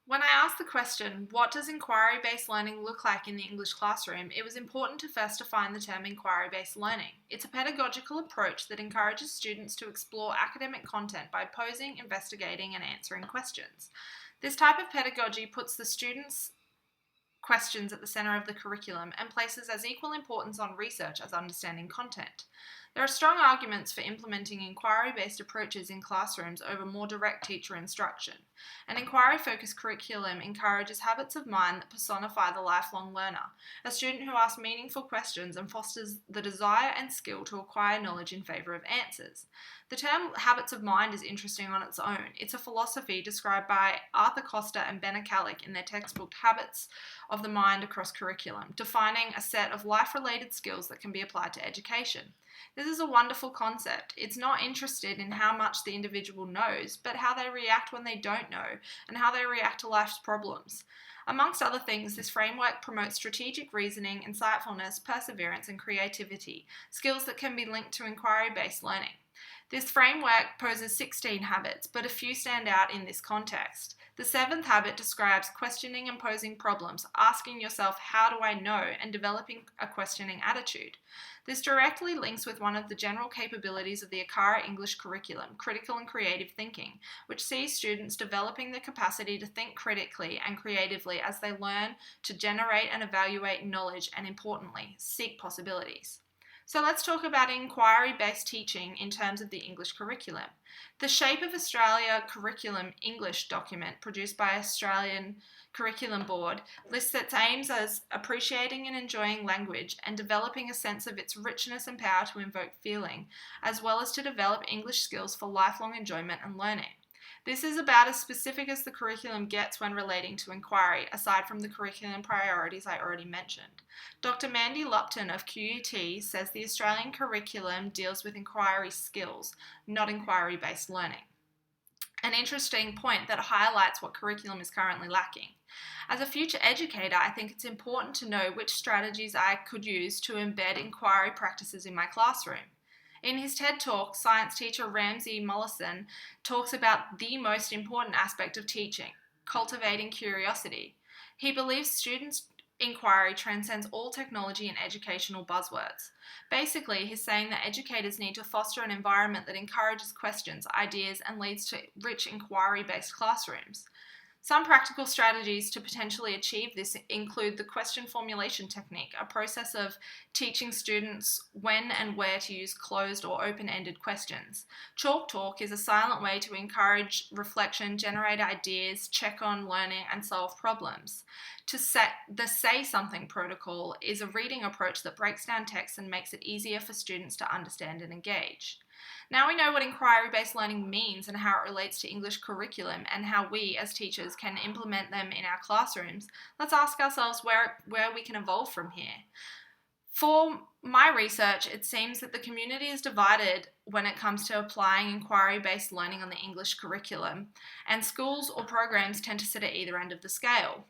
When I asked the question, what does inquiry-based learning look like in the English classroom, it was important to first define the term inquiry-based learning. It's a pedagogical approach that encourages students to explore academic content by posing, investigating, and answering questions. This type of pedagogy puts the students' questions at the center of the curriculum and places as equal importance on research as understanding content. There are strong arguments for implementing inquiry-based approaches in classrooms over more direct teacher instruction. An inquiry-focused curriculum encourages habits of mind that personify the lifelong learner, a student who asks meaningful questions and fosters the desire and skill to acquire knowledge in favor of answers. The term habits of mind is interesting on its own. It's a philosophy described by Arthur Costa and Kallick in their textbook Habits of the Mind Across Curriculum, defining a set of life-related skills that can be applied to education. This is a wonderful concept. It's not interested in how much the individual knows, but how they react when they don't know, and how they react to life's problems. Amongst other things, this framework promotes strategic reasoning, insightfulness, perseverance, and creativity, skills that can be linked to inquiry-based learning. This framework poses 16 habits, but a few stand out in this context. The 7th habit describes questioning and posing problems, asking yourself, how do I know, and developing a questioning attitude. This directly links with one of the general capabilities of the ACARA English curriculum, critical and creative thinking, which sees students developing the capacity to think critically and creatively as they learn to generate and evaluate knowledge and, importantly, seek possibilities. So let's talk about inquiry-based teaching in terms of the English curriculum. The Shape of Australia Curriculum English document produced by Australian Curriculum Board lists its aims as appreciating and enjoying language and developing a sense of its richness and power to invoke feeling, as well as to develop English skills for lifelong enjoyment and learning. This is about as specific as the curriculum gets when relating to inquiry, aside from the curriculum priorities I already mentioned. Dr. Mandy Lupton of QUT says the Australian curriculum deals with inquiry skills, not inquiry-based learning. An interesting point that highlights what curriculum is currently lacking. As a future educator, I think it's important to know which strategies I could use to embed inquiry practices in my classroom. In his TED Talk, science teacher Ramsey Mollison talks about the most important aspect of teaching, cultivating curiosity. He believes students' inquiry transcends all technology and educational buzzwords. Basically, he's saying that educators need to foster an environment that encourages questions, ideas, and leads to rich inquiry-based classrooms. Some practical strategies to potentially achieve this include the question formulation technique, a process of teaching students when and where to use closed or open-ended questions. Chalk talk is a silent way to encourage reflection, generate ideas, check on learning, and solve problems. The Say Something protocol is a reading approach that breaks down text and makes it easier for students to understand and engage. Now we know what inquiry-based learning means and how it relates to English curriculum and how we, as teachers, can implement them in our classrooms. Let's ask ourselves where we can evolve from here. For my research, it seems that the community is divided when it comes to applying inquiry-based learning on the English curriculum, and schools or programs tend to sit at either end of the scale.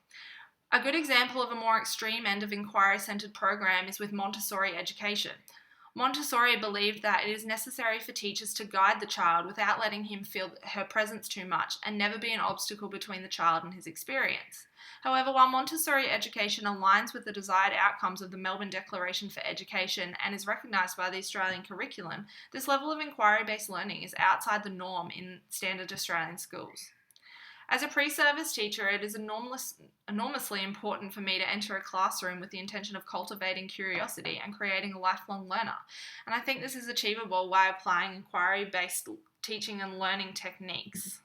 A good example of a more extreme end of inquiry-centered program is with Montessori education. Montessori believed that it is necessary for teachers to guide the child without letting him feel her presence too much and never be an obstacle between the child and his experience. However, while Montessori education aligns with the desired outcomes of the Melbourne Declaration for Education and is recognised by the Australian curriculum, this level of inquiry-based learning is outside the norm in standard Australian schools. As a pre-service teacher, it is enormously important for me to enter a classroom with the intention of cultivating curiosity and creating a lifelong learner. And I think this is achievable by applying inquiry-based teaching and learning techniques.